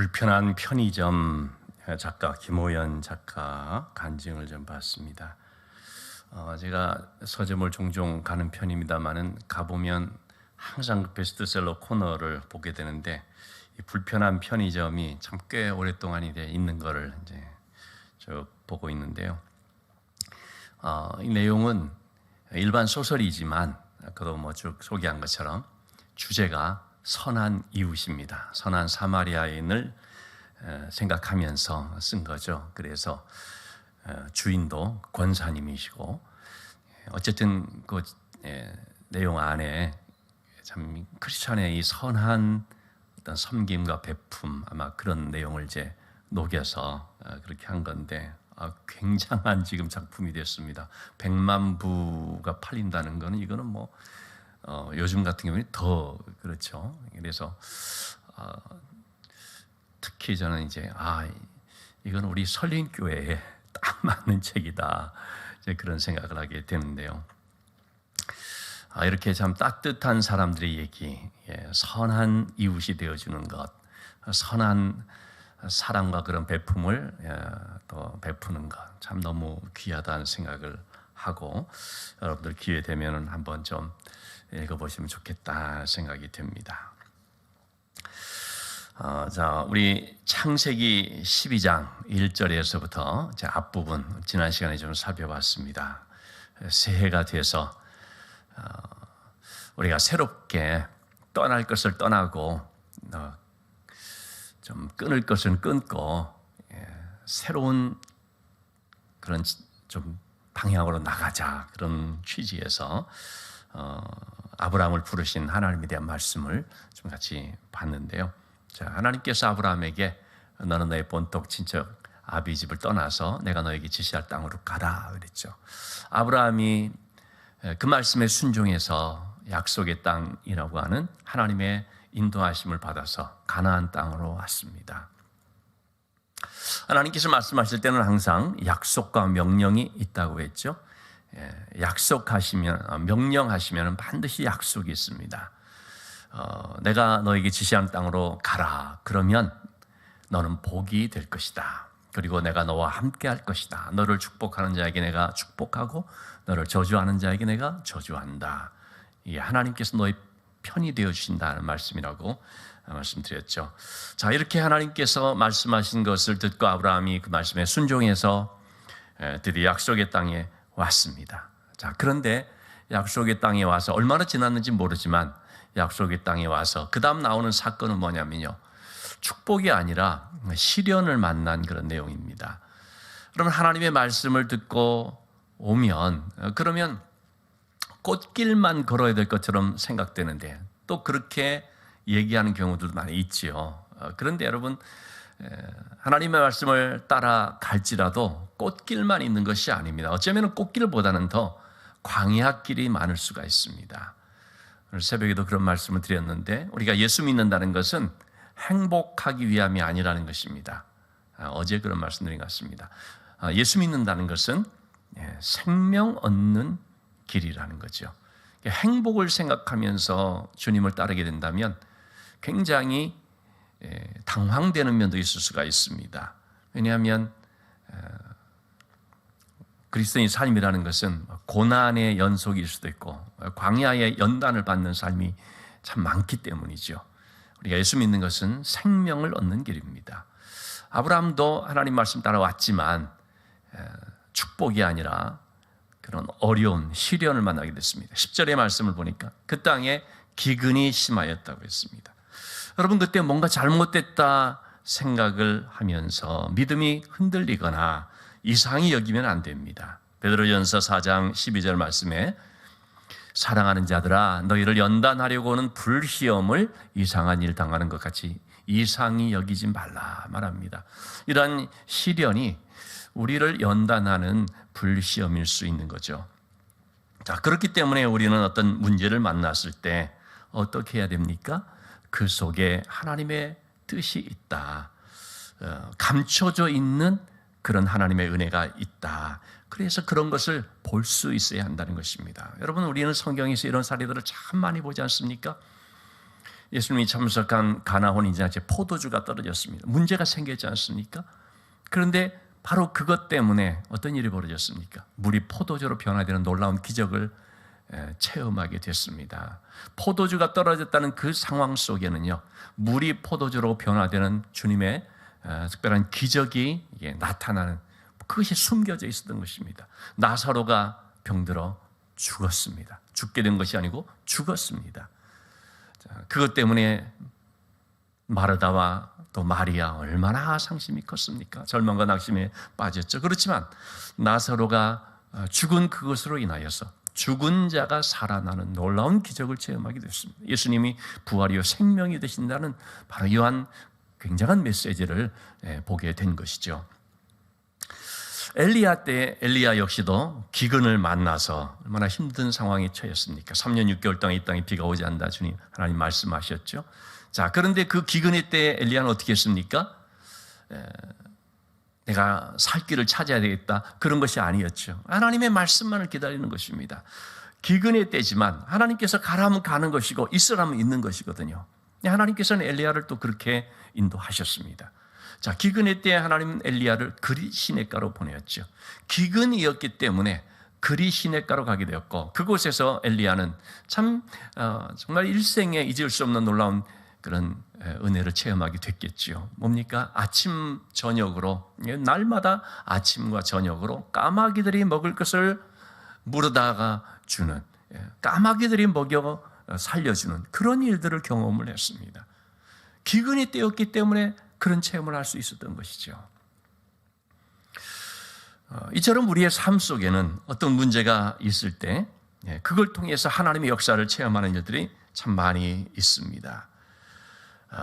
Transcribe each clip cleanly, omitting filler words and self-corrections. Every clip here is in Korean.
불편한 편의점 작가 김호연 작가 간증을 좀 봤습니다. 제가 서점을 종종 가는 편입니다만은 가보면 항상 그 베스트셀러 코너를 보게 되는데 이 불편한 편의점이 참 꽤 오랫동안 있는 거를 이제 저 보고 있는데요. 이 내용은 일반 소설이지만 아까도 쭉 소개한 것처럼 주제가 선한 이웃입니다. 선한 사마리아인을 생각하면서 쓴 거죠. 그래서 주인도 권사님이시고 어쨌든 그 내용 안에 참 크리스천의 이 선한 어떤 섬김과 베품 아마 그런 내용을 이제 녹여서 그렇게 한 건데 굉장한 지금 작품이 됐습니다. 100만 부가 팔린다는 거는 이거는 요즘 같은 경우는 더 그렇죠. 그래서 특히 저는 이제 이건 우리 설린교회에 딱 맞는 책이다 이제 그런 생각을 하게 되는데요. 이렇게 참 따뜻한 사람들의 얘기, 선한 이웃이 되어주는 것, 선한 사랑과 그런 베품을 또 베푸는 것, 참 너무 귀하다는 생각을 하고 여러분들 기회 되면은 한번 좀 읽어보시면 좋겠다 생각이 됩니다. 자, 우리 창세기 12장 1절에서부터 제 앞부분 지난 시간에 좀 살펴봤습니다. 새해가 돼서 우리가 새롭게 떠날 것을 떠나고 좀 끊을 것은 끊고 새로운 그런 좀 방향으로 나가자 그런 취지에서 아브라함을 부르신 하나님에 대한 말씀을 좀 같이 봤는데요. 자, 하나님께서 아브라함에게 너는 너의 본토 친척 아비 집을 떠나서 내가 너에게 지시할 땅으로 가라 그랬죠. 아브라함이 그 말씀에 순종해서 약속의 땅이라고 하는 하나님의 인도하심을 받아서 가나안 땅으로 왔습니다. 하나님께서 말씀하실 때는 항상 약속과 명령이 있다고 했죠. 약속하시면, 명령하시면 반드시 약속이 있습니다. 내가 너에게 지시한 땅으로 가라. 그러면 너는 복이 될 것이다. 그리고 내가 너와 함께 할 것이다. 너를 축복하는 자에게 내가 축복하고 너를 저주하는 자에게 내가 저주한다. 이게 하나님께서 너의 편이 되어 주신다는 말씀이라고 말씀드렸죠. 자, 이렇게 하나님께서 말씀하신 것을 듣고 아브라함이 그 말씀에 순종해서 드디어 약속의 땅에 왔습니다. 자, 그런데 약속의 땅에 와서 얼마나 지났는지 모르지만 약속의 땅에 와서 그 다음 나오는 사건은 뭐냐면요, 축복이 아니라 시련을 만난 그런 내용입니다. 그러면 하나님의 말씀을 듣고 오면 그러면 꽃길만 걸어야 될 것처럼 생각되는데 또 그렇게 얘기하는 경우들도 많이 있지요. 그런데 여러분, 하나님의 말씀을 따라갈지라도 꽃길만 있는 것이 아닙니다. 어쩌면 꽃길보다는 더 광야길이 많을 수가 있습니다. 오늘 새벽에도 그런 말씀을 드렸는데 우리가 예수 믿는다는 것은 행복하기 위함이 아니라는 것입니다. 어제 그런 말씀 드린 것 같습니다. 예수 믿는다는 것은 생명 얻는 길이라는 거죠. 행복을 생각하면서 주님을 따르게 된다면 굉장히 당황되는 면도 있을 수가 있습니다. 왜냐하면 그리스도인의 삶이라는 것은 고난의 연속일 수도 있고 광야의 연단을 받는 삶이 참 많기 때문이죠. 우리가 예수 믿는 것은 생명을 얻는 길입니다. 아브라함도 하나님 말씀 따라왔지만 축복이 아니라 그런 어려운 시련을 만나게 됐습니다. 10절의 말씀을 보니까 그 땅에 기근이 심하였다고 했습니다. 여러분, 그때 뭔가 잘못됐다 생각을 하면서 믿음이 흔들리거나 이상히 여기면 안 됩니다. 베드로전서 4장 12절 말씀에 사랑하는 자들아 너희를 연단하려고 하는 불시험을 이상한 일 당하는 것 같이 이상히 여기지 말라 말합니다. 이러한 시련이 우리를 연단하는 불시험일 수 있는 거죠. 자, 그렇기 때문에 우리는 어떤 문제를 만났을 때 어떻게 해야 됩니까? 그 속에 하나님의 뜻이 있다. 감춰져 있는 그런 하나님의 은혜가 있다. 그래서 그런 것을 볼 수 있어야 한다는 것입니다. 여러분, 우리는 성경에서 이런 사례들을 참 많이 보지 않습니까? 예수님이 참석한 가나 혼인잔치에 포도주가 떨어졌습니다. 문제가 생겼지 않습니까? 그런데 바로 그것 때문에 어떤 일이 벌어졌습니까? 물이 포도주로 변화되는 놀라운 기적을 체험하게 됐습니다. 포도주가 떨어졌다는 그 상황 속에는요, 물이 포도주로 변화되는 주님의 특별한 기적이 나타나는, 그것이 숨겨져 있었던 것입니다. 나사로가 병들어 죽었습니다. 죽게 된 것이 아니고 죽었습니다. 그것 때문에 마르다와 또 마리아 얼마나 상심이 컸습니까? 절망과 낙심에 빠졌죠. 그렇지만 나사로가 죽은 그것으로 인하여서 죽은 자가 살아나는 놀라운 기적을 체험하게 됐습니다. 예수님이 부활이요 생명이 되신다는 바로 이러한 굉장한 메시지를 보게 된 것이죠. 엘리야 때 엘리야 역시도 기근을 만나서 얼마나 힘든 상황에 처했습니까? 3년 6개월 동안 이 땅에 비가 오지 않는다 주님 하나님 말씀하셨죠. 자, 그런데 그 기근의 때 엘리야는 어떻게 했습니까? 내가 살 길을 찾아야 되겠다, 그런 것이 아니었죠. 하나님의 말씀만을 기다리는 것입니다. 기근의 때지만 하나님께서 가라면 가는 것이고 있으라면 있는 것이거든요. 하나님께서는 엘리야를 또 그렇게 인도하셨습니다. 자, 기근의 때에 하나님은 엘리야를 그리 시냇가로 보내었죠. 기근이었기 때문에 그리 시냇가로 가게 되었고, 그곳에서 엘리야는 참 정말 일생에 잊을 수 없는 놀라운 그런 은혜를 체험하게 됐겠죠. 뭡니까? 아침 저녁으로, 날마다 아침과 저녁으로 까마귀들이 먹을 것을 물어다가 주는, 까마귀들이 먹여 살려주는 그런 일들을 경험을 했습니다. 기근이 때였기 때문에 그런 체험을 할 수 있었던 것이죠. 이처럼 우리의 삶 속에는 어떤 문제가 있을 때 그걸 통해서 하나님의 역사를 체험하는 일들이 참 많이 있습니다.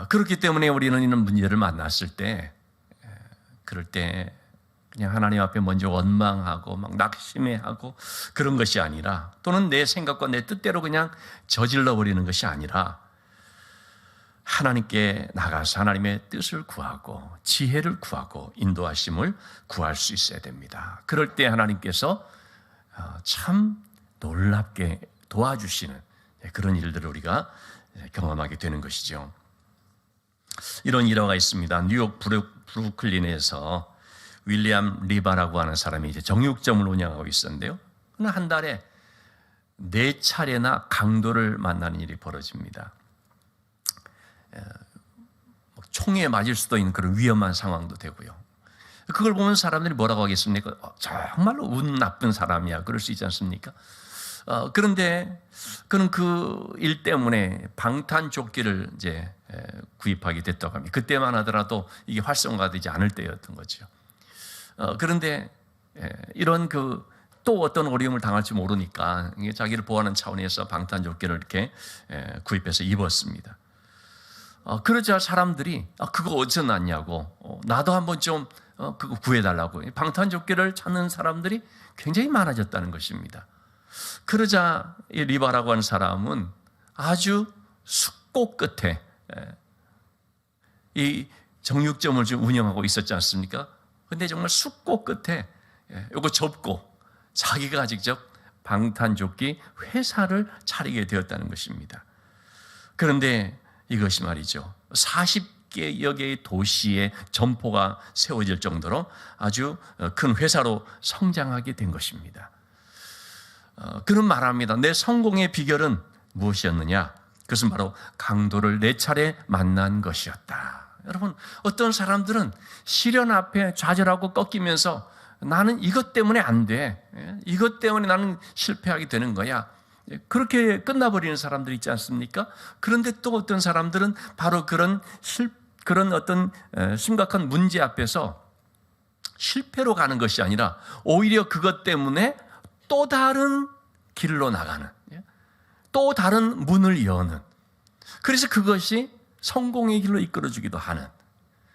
그렇기 때문에 우리는 이런 문제를 만났을 때, 그럴 때 그냥 하나님 앞에 먼저 원망하고 막 낙심해하고 그런 것이 아니라, 또는 내 생각과 내 뜻대로 그냥 저질러 버리는 것이 아니라 하나님께 나가서 하나님의 뜻을 구하고 지혜를 구하고 인도하심을 구할 수 있어야 됩니다. 그럴 때 하나님께서 참 놀랍게 도와주시는 그런 일들을 우리가 경험하게 되는 것이죠. 이런 일화가 있습니다. 뉴욕 브루클린에서 윌리엄 리바라고 하는 사람이 이제 정육점을 운영하고 있었는데요. 한 달에 4차례나 강도를 만나는 일이 벌어집니다. 총에 맞을 수도 있는 그런 위험한 상황도 되고요. 그걸 보면 사람들이 뭐라고 하겠습니까? 정말로 운 나쁜 사람이야, 그럴 수 있지 않습니까? 그런데 그는 그 일 때문에 방탄조끼를 이제 구입하게 됐다고 합니다. 그때만 하더라도 이게 활성화되지 않을 때였던 거죠. 그런데 이런 또 어떤 어려움을 당할지 모르니까 자기를 보호하는 차원에서 방탄조끼를 이렇게 구입해서 입었습니다. 그러자 사람들이 그거 어디서 났냐고, 나도 한번 좀 그거 구해달라고 방탄조끼를 찾는 사람들이 굉장히 많아졌다는 것입니다. 그러자 이 리바라고 하는 사람은 아주 숲고 끝에 이 정육점을 좀 운영하고 있었지 않습니까? 근데 정말 숲고 끝에 이거 접고 자기가 직접 방탄조끼 회사를 차리게 되었다는 것입니다. 그런데 이것이 말이죠, 40개여 개의 도시에 점포가 세워질 정도로 아주 큰 회사로 성장하게 된 것입니다. 그는 말합니다. 내 성공의 비결은 무엇이었느냐? 그것은 바로 강도를 4차례 만난 것이었다. 여러분, 어떤 사람들은 시련 앞에 좌절하고 꺾이면서 나는 이것 때문에 안 돼, 이것 때문에 나는 실패하게 되는 거야, 그렇게 끝나버리는 사람들 있지 않습니까? 그런데 또 어떤 사람들은 바로 그런 어떤 심각한 문제 앞에서 실패로 가는 것이 아니라 오히려 그것 때문에 또 다른 길로 나가는, 또 다른 문을 여는, 그래서 그것이 성공의 길로 이끌어주기도 하는.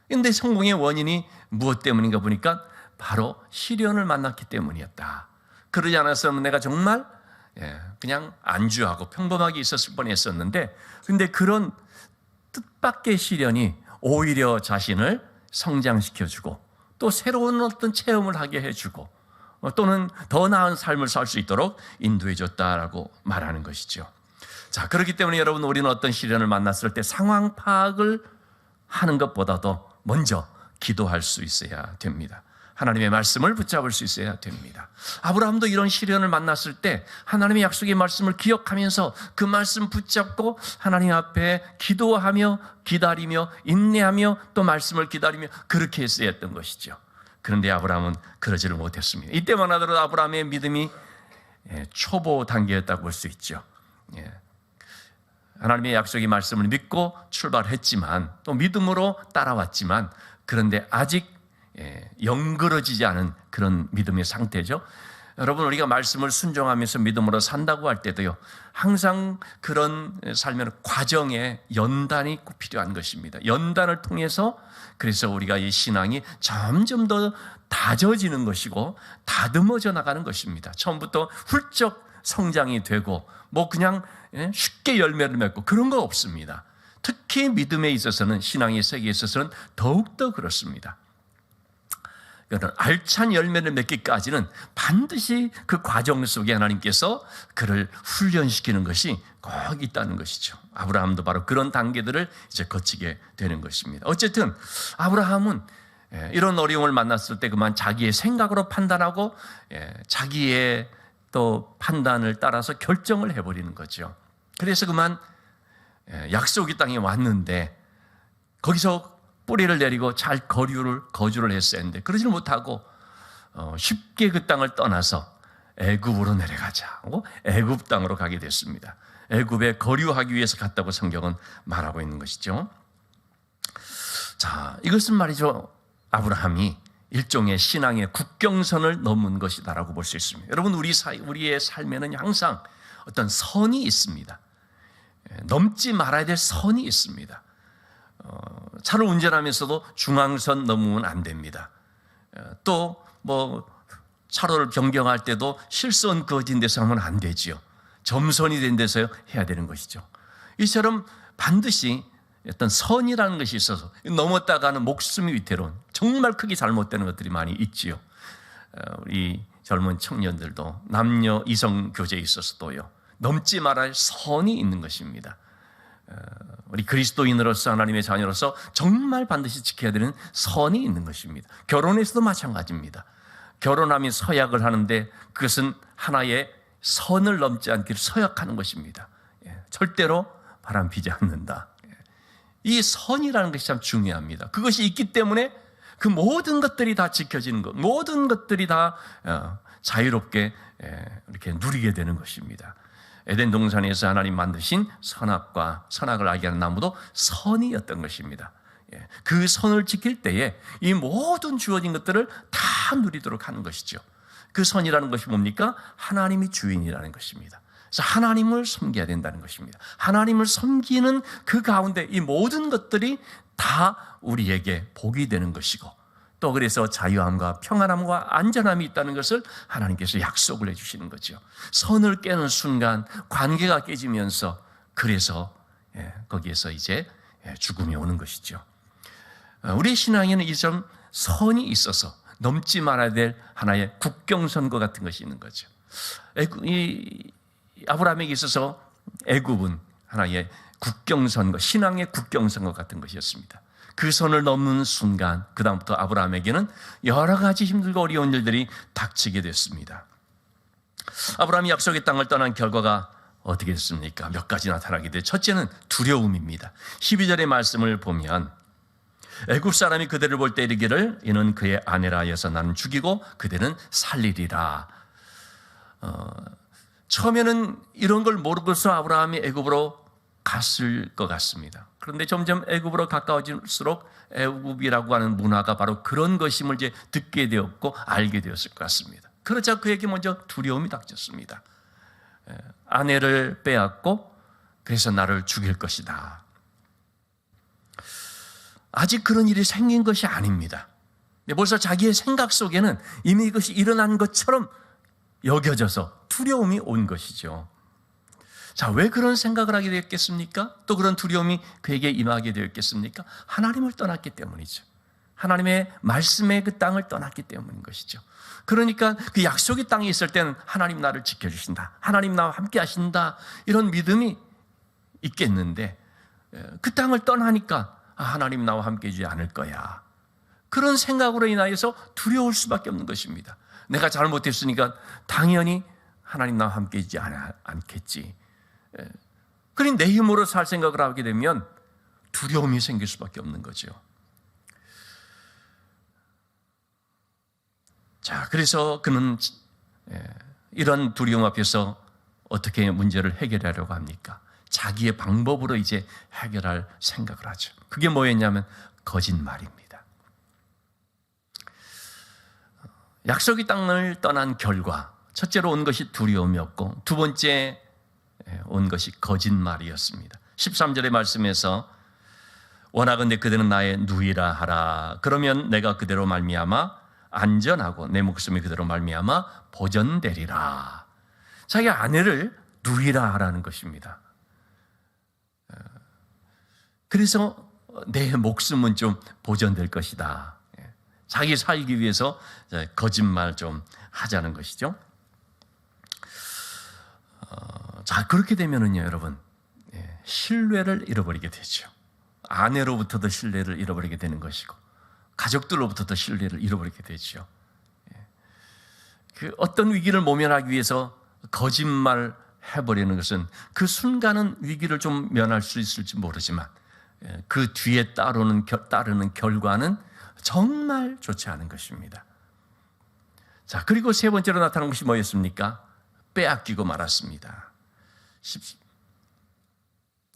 그런데 성공의 원인이 무엇 때문인가 보니까 바로 시련을 만났기 때문이었다. 그러지 않았으면 내가 정말 그냥 안주하고 평범하게 있었을 뻔했었는데, 근데 그런 뜻밖의 시련이 오히려 자신을 성장시켜주고 또 새로운 어떤 체험을 하게 해주고 또는 더 나은 삶을 살 수 있도록 인도해줬다라고 말하는 것이죠. 자, 그렇기 때문에 여러분, 우리는 어떤 시련을 만났을 때 상황 파악을 하는 것보다도 먼저 기도할 수 있어야 됩니다. 하나님의 말씀을 붙잡을 수 있어야 됩니다. 아브라함도 이런 시련을 만났을 때 하나님의 약속의 말씀을 기억하면서 그 말씀 붙잡고 하나님 앞에 기도하며 기다리며 인내하며 또 말씀을 기다리며 그렇게 했어야 했던 것이죠. 그런데 아브라함은 그러지를 못했습니다. 이때만 하더라도 아브라함의 믿음이 초보 단계였다고 볼 수 있죠. 하나님의 약속의 말씀을 믿고 출발했지만 또 믿음으로 따라왔지만 그런데 아직 영그러지지 않은 그런 믿음의 상태죠. 여러분, 우리가 말씀을 순종하면서 믿음으로 산다고 할 때도요, 항상 그런 삶의 과정에 연단이 꼭 필요한 것입니다. 연단을 통해서 그래서 우리가 이 신앙이 점점 더 다져지는 것이고 다듬어져 나가는 것입니다. 처음부터 훌쩍 성장이 되고 뭐 그냥 쉽게 열매를 맺고 그런 거 없습니다. 특히 믿음에 있어서는, 신앙의 세계에 있어서는 더욱더 그렇습니다. 알찬 열매를 맺기까지는 반드시 그 과정 속에 하나님께서 그를 훈련시키는 것이 꼭 있다는 것이죠. 아브라함도 바로 그런 단계들을 이제 거치게 되는 것입니다. 어쨌든 아브라함은 이런 어려움을 만났을 때 그만 자기의 생각으로 판단하고 자기의 또 판단을 따라서 결정을 해버리는 거죠. 그래서 그만 약속의 땅에 왔는데 거기서 뿌리를 내리고 잘 거주를 했어야 했는데 그러지를 못하고 쉽게 그 땅을 떠나서 애굽으로 내려가자고 애굽 땅으로 가게 됐습니다. 애굽에 거류하기 위해서 갔다고 성경은 말하고 있는 것이죠. 자, 이것은 말이죠, 아브라함이 일종의 신앙의 국경선을 넘은 것이다라고 볼 수 있습니다. 여러분, 우리의 삶에는 항상 어떤 선이 있습니다. 넘지 말아야 될 선이 있습니다. 차를 운전하면서도 중앙선 넘으면 안 됩니다. 또 뭐 차로를 변경할 때도 실선 그어진 데서 하면 안 되지요. 점선이 된 데서 해야 되는 것이죠. 이처럼 반드시 어떤 선이라는 것이 있어서 넘었다가는 목숨이 위태로운 정말 크게 잘못되는 것들이 많이 있지요. 우리 젊은 청년들도 남녀 이성 교제에 있어서도요, 넘지 말아야 할 선이 있는 것입니다. 우리 그리스도인으로서, 하나님의 자녀로서 정말 반드시 지켜야 되는 선이 있는 것입니다. 결혼에서도 마찬가지입니다. 결혼하면 서약을 하는데 그것은 하나의 선을 넘지 않기를 서약하는 것입니다. 절대로 바람피지 않는다. 이 선이라는 것이 참 중요합니다. 그것이 있기 때문에 그 모든 것들이 다 지켜지는 것, 모든 것들이 다 자유롭게 이렇게 누리게 되는 것입니다. 에덴 동산에서 하나님 만드신 선악을 알게 하는 나무도 선이었던 것입니다. 그 선을 지킬 때에 이 모든 주어진 것들을 다 누리도록 하는 것이죠. 그 선이라는 것이 뭡니까? 하나님이 주인이라는 것입니다. 그래서 하나님을 섬겨야 된다는 것입니다. 하나님을 섬기는 그 가운데 이 모든 것들이 다 우리에게 복이 되는 것이고, 또 그래서 자유함과 평안함과 안전함이 있다는 것을 하나님께서 약속을 해주시는 거죠. 선을 깨는 순간 관계가 깨지면서 그래서 거기에서 이제 죽음이 오는 것이죠. 우리 신앙에는 이런 선이 있어서 넘지 말아야 될 하나의 국경선과 같은 것이 있는 거죠. 아브라함에게 있어서 애굽은 하나의 국경선과, 신앙의 국경선과 같은 것이었습니다. 그 선을 넘는 순간 그 다음부터 아브라함에게는 여러 가지 힘들고 어려운 일들이 닥치게 됐습니다. 아브라함이 약속의 땅을 떠난 결과가 어떻게 됐습니까? 몇 가지 나타나게 돼. 첫째는 두려움입니다. 12절의 말씀을 보면 애굽 사람이 그대를 볼 때 이르기를 이는 그의 아내라 하여서 나는 죽이고 그대는 살리리라. 처음에는 이런 걸 모르고서 아브라함이 애굽으로 갔을 것 같습니다. 그런데 점점 애굽으로 가까워질수록 애굽이라고 하는 문화가 바로 그런 것임을 이제 듣게 되었고 알게 되었을 것 같습니다. 그러자 그에게 먼저 두려움이 닥쳤습니다. 아내를 빼앗고 그래서 나를 죽일 것이다. 아직 그런 일이 생긴 것이 아닙니다. 벌써 자기의 생각 속에는 이미 이것이 일어난 것처럼 여겨져서 두려움이 온 것이죠. 자, 왜 그런 생각을 하게 되었겠습니까? 또 그런 두려움이 그에게 임하게 되었겠습니까? 하나님을 떠났기 때문이죠. 하나님의 말씀의 그 땅을 떠났기 때문인 것이죠. 그러니까 그 약속의 땅에 있을 때는 하나님 나를 지켜주신다, 하나님 나와 함께 하신다, 이런 믿음이 있겠는데 그 땅을 떠나니까 하나님 나와 함께 해주지 않을 거야. 그런 생각으로 인하여서 두려울 수밖에 없는 것입니다. 내가 잘못했으니까 당연히 하나님 나와 함께 해주지 않겠지. 그러니 내 힘으로 살 생각을 하게 되면 두려움이 생길 수밖에 없는 거죠. 자, 그래서 그는 이런 두려움 앞에서 어떻게 문제를 해결하려고 합니까? 자기의 방법으로 이제 해결할 생각을 하죠. 그게 뭐였냐면 거짓말입니다. 약속의 땅을 떠난 결과 첫째로 온 것이 두려움이었고 두 번째 온 것이 거짓말이었습니다. 13절의 말씀에서 원하건대 그대는 나의 누이라 하라. 그러면 내가 그대로 말미암아 안전하고 내 목숨이 그대로 말미암아 보전되리라. 자기 아내를 누이라 하라는 것입니다. 그래서 내 목숨은 좀 보전될 것이다. 자기 살기 위해서 거짓말 좀 하자는 것이죠. 자, 그렇게 되면은요, 여러분, 신뢰를 잃어버리게 되죠. 아내로부터도 신뢰를 잃어버리게 되는 것이고, 가족들로부터도 신뢰를 잃어버리게 되죠. 그 어떤 위기를 모면하기 위해서 거짓말 해버리는 것은 그 순간은 위기를 좀 면할 수 있을지 모르지만 그 뒤에 따르는 결과는 정말 좋지 않은 것입니다. 자, 그리고 세 번째로 나타난 것이 뭐였습니까? 빼앗기고 말았습니다.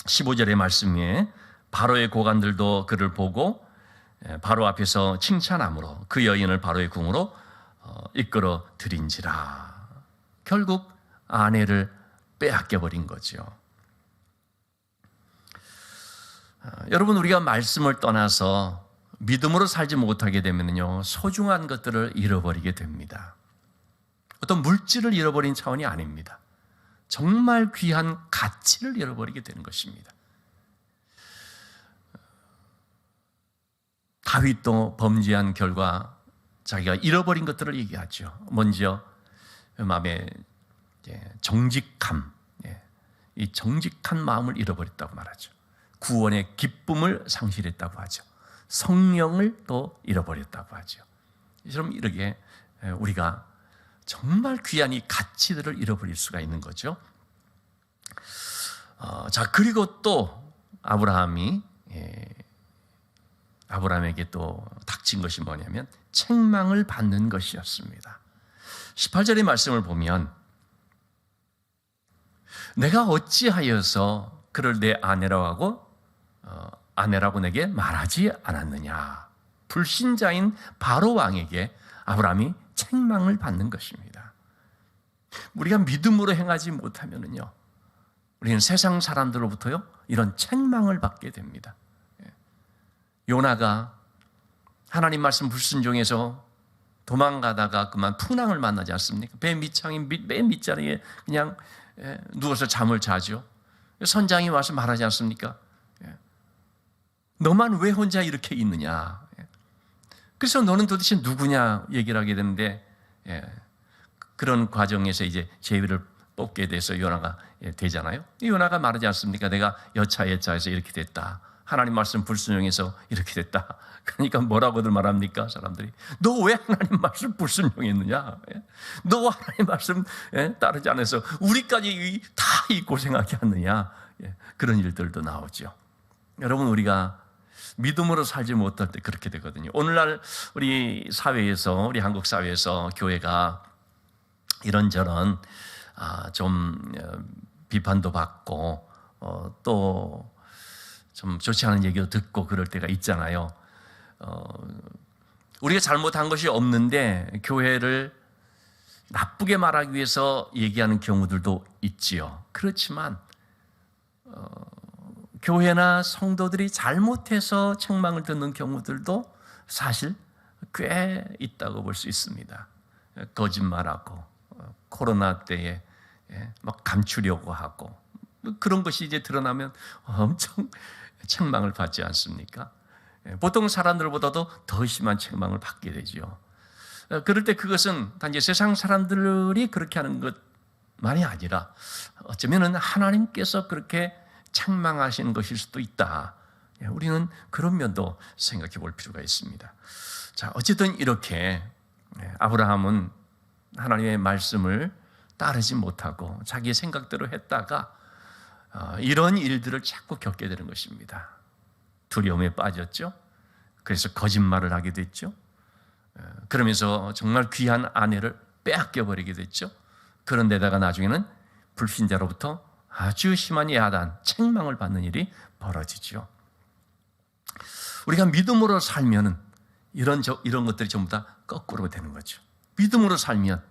15절의 말씀에 바로의 고관들도 그를 보고 바로 앞에서 칭찬함으로 그 여인을 바로의 궁으로 이끌어 들인지라. 결국 아내를 빼앗겨 버린 거죠. 여러분, 우리가 말씀을 떠나서 믿음으로 살지 못하게 되면요, 소중한 것들을 잃어버리게 됩니다. 어떤 물질을 잃어버린 차원이 아닙니다. 정말 귀한 가치를 잃어버리게 되는 것입니다. 다윗도 범죄한 결과 자기가 잃어버린 것들을 얘기하죠. 먼저 마음의 정직함, 이 정직한 마음을 잃어버렸다고 말하죠. 구원의 기쁨을 상실했다고 하죠. 성령을 또 잃어버렸다고 하죠. 이처럼 이렇게 우리가 정말 귀한 이 가치들을 잃어버릴 수가 있는 거죠. 자, 그리고 또 아브라함에게 또 닥친 것이 뭐냐면 책망을 받는 것이었습니다. 18절의 말씀을 보면 내가 어찌하여서 그를 내 아내라고 하고 아내라고 내게 말하지 않았느냐. 불신자인 바로 왕에게 아브라함이 책망을 받는 것입니다. 우리가 믿음으로 행하지 못하면요, 우리는 세상 사람들로부터요 이런 책망을 받게 됩니다. 요나가 하나님 말씀 불순종해서 도망가다가 그만 풍랑을 만나지 않습니까? 배 밑창이 맨 밑자리에 그냥 누워서 잠을 자죠. 선장이 와서 말하지 않습니까? 너만 왜 혼자 이렇게 있느냐? 그래서 너는 도대체 누구냐 얘기를 하게 되는데, 그런 과정에서 이제 제비를 뽑게 돼서 요나가 되잖아요. 요나가 말하지 않습니까? 내가 여차여차해서 이렇게 됐다. 하나님 말씀 불순종해서 이렇게 됐다. 그러니까 뭐라고들 말합니까? 사람들이 너 왜 하나님 말씀 불순종했느냐? 너 하나님 말씀 따르지 않아서 우리까지 다 이 고생하게 하느냐? 그런 일들도 나오죠. 여러분, 우리가 믿음으로 살지 못할 때 그렇게 되거든요. 오늘날 우리 사회에서, 우리 한국 사회에서 교회가 이런저런 좀 비판도 받고 또 좀 좋지 않은 얘기도 듣고 그럴 때가 있잖아요. 우리가 잘못한 것이 없는데 교회를 나쁘게 말하기 위해서 얘기하는 경우들도 있지요. 그렇지만 교회나 성도들이 잘못해서 책망을 듣는 경우들도 사실 꽤 있다고 볼 수 있습니다. 거짓말하고 코로나 때에 막 감추려고 하고 그런 것이 이제 드러나면 엄청 책망을 받지 않습니까? 보통 사람들보다도 더 심한 책망을 받게 되죠. 그럴 때 그것은 단지 세상 사람들이 그렇게 하는 것만이 아니라 어쩌면 하나님께서 그렇게 책망하시는 것일 수도 있다. 우리는 그런 면도 생각해 볼 필요가 있습니다. 자, 어쨌든 이렇게 아브라함은 하나님의 말씀을 따르지 못하고 자기 생각대로 했다가 이런 일들을 자꾸 겪게 되는 것입니다. 두려움에 빠졌죠. 그래서 거짓말을 하게 됐죠. 그러면서 정말 귀한 아내를 빼앗겨 버리게 됐죠. 그런데다가 나중에는 불신자로부터 아주 심한 야단, 책망을 받는 일이 벌어지죠. 우리가 믿음으로 살면은 이런 것들이 전부 다 거꾸로 되는 거죠. 믿음으로 살면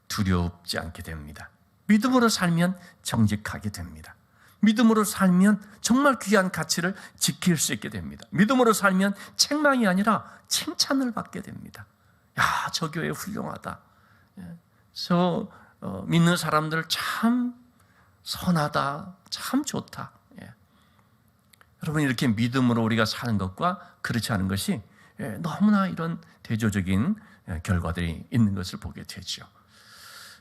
두렵지 않게 됩니다. 믿음으로 살면 정직하게 됩니다. 믿음으로 살면 정말 귀한 가치를 지킬 수 있게 됩니다. 믿음으로 살면 책망이 아니라 칭찬을 받게 됩니다. 야, 저 교회 훌륭하다. 저 믿는 사람들 참 선하다. 참 좋다. 여러분, 이렇게 믿음으로 우리가 사는 것과 그렇지 않은 것이 너무나 이런 대조적인 결과들이 있는 것을 보게 되죠.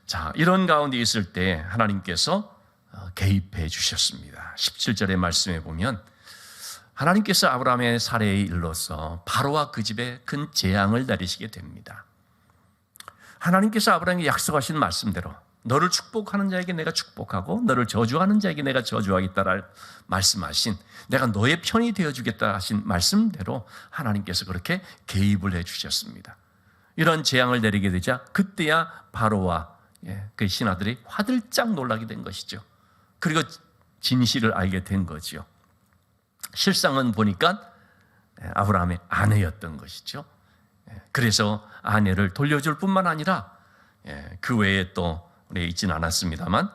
자, 이런 가운데 있을 때 하나님께서 개입해 주셨습니다. 17절의 말씀에 보면 하나님께서 아브라함의 사례의 일로서 바로와 그 집에 큰 재앙을 내리시게 됩니다. 하나님께서 아브라함에게 약속하신 말씀대로 너를 축복하는 자에게 내가 축복하고 너를 저주하는 자에게 내가 저주하겠다라 말씀하신, 내가 너의 편이 되어주겠다 하신 말씀대로 하나님께서 그렇게 개입을 해 주셨습니다. 이런 재앙을 내리게 되자 그때야 바로와 그 신하들이 화들짝 놀라게 된 것이죠. 그리고 진실을 알게 된 거죠. 실상은 보니까 아브라함의 아내였던 것이죠. 그래서 아내를 돌려줄 뿐만 아니라 그 외에 또 우리 있지는 않았습니다만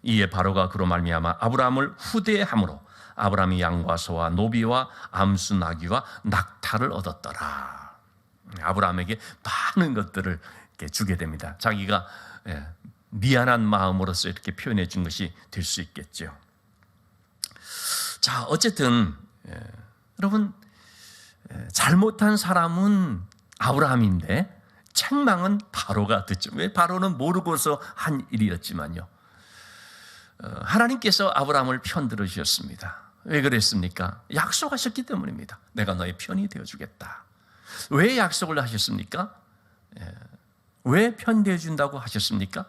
이에 바로가 그로 말미암아 아브라함을 후대함으로 아브라함이 양과 소와 노비와 암수 나귀와 낙타를 얻었더라. 아브라함에게 많은 것들을 이렇게 주게 됩니다. 자기가 미안한 마음으로서 이렇게 표현해 준 것이 될 수 있겠죠. 자, 어쨌든 여러분, 잘못한 사람은 아브라함인데 책망은 바로가 듣죠. 왜? 바로는 모르고서 한 일이었지만요. 하나님께서 아브라함을 편들어 주셨습니다. 왜 그랬습니까? 약속하셨기 때문입니다. 내가 너의 편이 되어주겠다. 왜 약속을 하셨습니까? 왜 편되어 준다고 하셨습니까?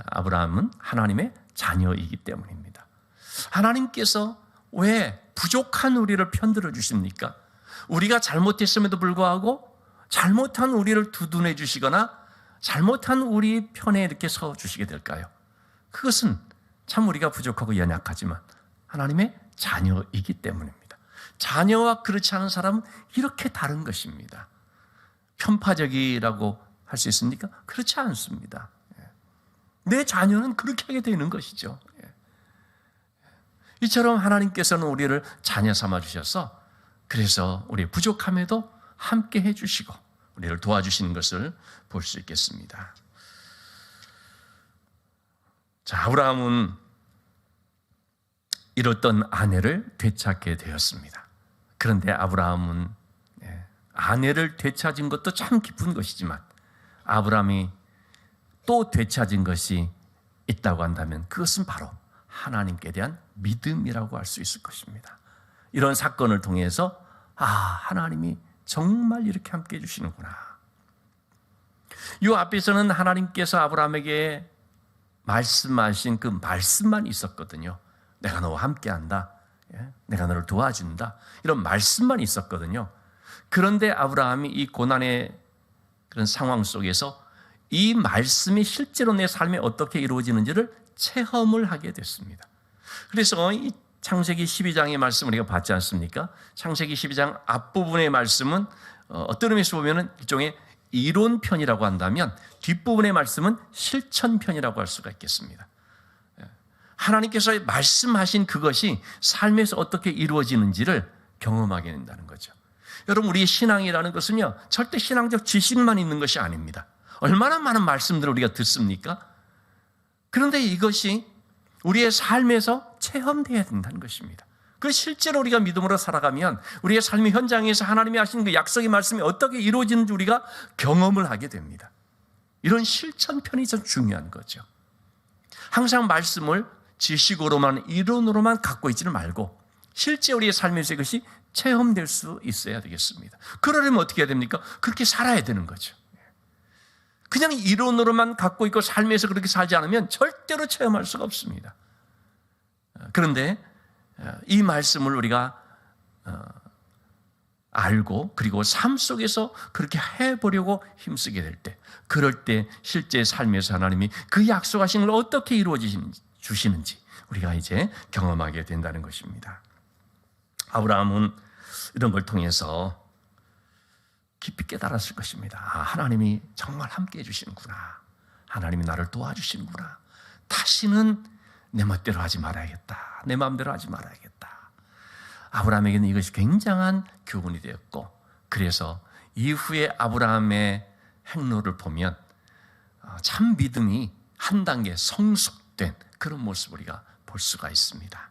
아브라함은 하나님의 자녀이기 때문입니다. 하나님께서 왜 부족한 우리를 편들어 주십니까? 우리가 잘못했음에도 불구하고 잘못한 우리를 두둔해 주시거나 잘못한 우리 편에 이렇게 서 주시게 될까요? 그것은 참 우리가 부족하고 연약하지만 하나님의 자녀이기 때문입니다. 자녀와 그렇지 않은 사람은 이렇게 다른 것입니다. 편파적이라고 할 수 있습니까? 그렇지 않습니다. 내 자녀는 그렇게 하게 되는 것이죠. 이처럼 하나님께서는 우리를 자녀 삼아 주셔서 그래서 우리의 부족함에도 함께 해주시고 우리를 도와주시는 것을 볼 수 있겠습니다. 자, 아브라함은 잃었던 아내를 되찾게 되었습니다. 그런데 아브라함은 아내를 되찾은 것도 참 기쁜 것이지만 아브라함이 또 되찾은 것이 있다고 한다면 그것은 바로 하나님께 대한 믿음이라고 할 수 있을 것입니다. 이런 사건을 통해서 하나님이 정말 이렇게 함께 해주시는구나. 이 앞에서는 하나님께서 아브라함에게 말씀하신 그 말씀만 있었거든요. 내가 너와 함께한다. 내가 너를 도와준다. 이런 말씀만 있었거든요. 그런데 아브라함이 이 고난의 그런 상황 속에서 이 말씀이 실제로 내 삶에 어떻게 이루어지는지를 체험을 하게 됐습니다. 그래서 이 창세기 12장의 말씀 우리가 봤지 않습니까? 창세기 12장 앞부분의 말씀은 어떤 의미에서 보면 일종의 이론편이라고 한다면 뒷부분의 말씀은 실천편이라고 할 수가 있겠습니다. 하나님께서 말씀하신 그것이 삶에서 어떻게 이루어지는지를 경험하게 된다는 거죠. 여러분, 우리의 신앙이라는 것은요, 절대 신앙적 지식만 있는 것이 아닙니다. 얼마나 많은 말씀들을 우리가 듣습니까? 그런데 이것이 우리의 삶에서 체험되어야 된다는 것입니다. 그 실제로 우리가 믿음으로 살아가면 우리의 삶의 현장에서 하나님이 하신 그 약속의 말씀이 어떻게 이루어지는지 우리가 경험을 하게 됩니다. 이런 실천편이 좀 중요한 거죠. 항상 말씀을 지식으로만 이론으로만 갖고 있지는 말고 실제 우리의 삶에서 이것이 체험될 수 있어야 되겠습니다. 그러려면 어떻게 해야 됩니까? 그렇게 살아야 되는 거죠. 그냥 이론으로만 갖고 있고 삶에서 그렇게 살지 않으면 절대로 체험할 수가 없습니다. 그런데 이 말씀을 우리가 알고 그리고 삶 속에서 그렇게 해보려고 힘쓰게 될 때, 그럴 때 실제 삶에서 하나님이 그 약속하신 걸 어떻게 이루어 주시는지 우리가 이제 경험하게 된다는 것입니다. 아브라함은 이런 걸 통해서 깊이 깨달았을 것입니다. 하나님이 정말 함께 해주시는구나. 하나님이 나를 도와주시는구나. 다시는 내 멋대로 하지 말아야겠다. 내 마음대로 하지 말아야겠다. 아브라함에게는 이것이 굉장한 교훈이 되었고, 그래서 이후에 아브라함의 행로를 보면 참 믿음이 한 단계 성숙된 그런 모습을 우리가 볼 수가 있습니다.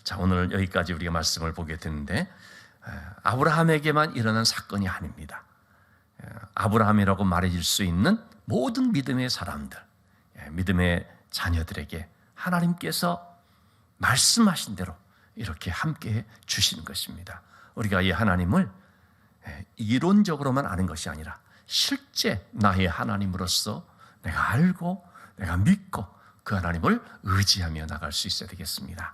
자, 오늘 여기까지 우리가 말씀을 보게 되는데, 아브라함에게만 일어난 사건이 아닙니다. 아브라함이라고 말해질 수 있는 모든 믿음의 사람들, 믿음의 자녀들에게 하나님께서 말씀하신 대로 이렇게 함께 주시는 것입니다. 우리가 이 하나님을 이론적으로만 아는 것이 아니라 실제 나의 하나님으로서 내가 알고 내가 믿고 그 하나님을 의지하며 나갈 수 있어야 되겠습니다.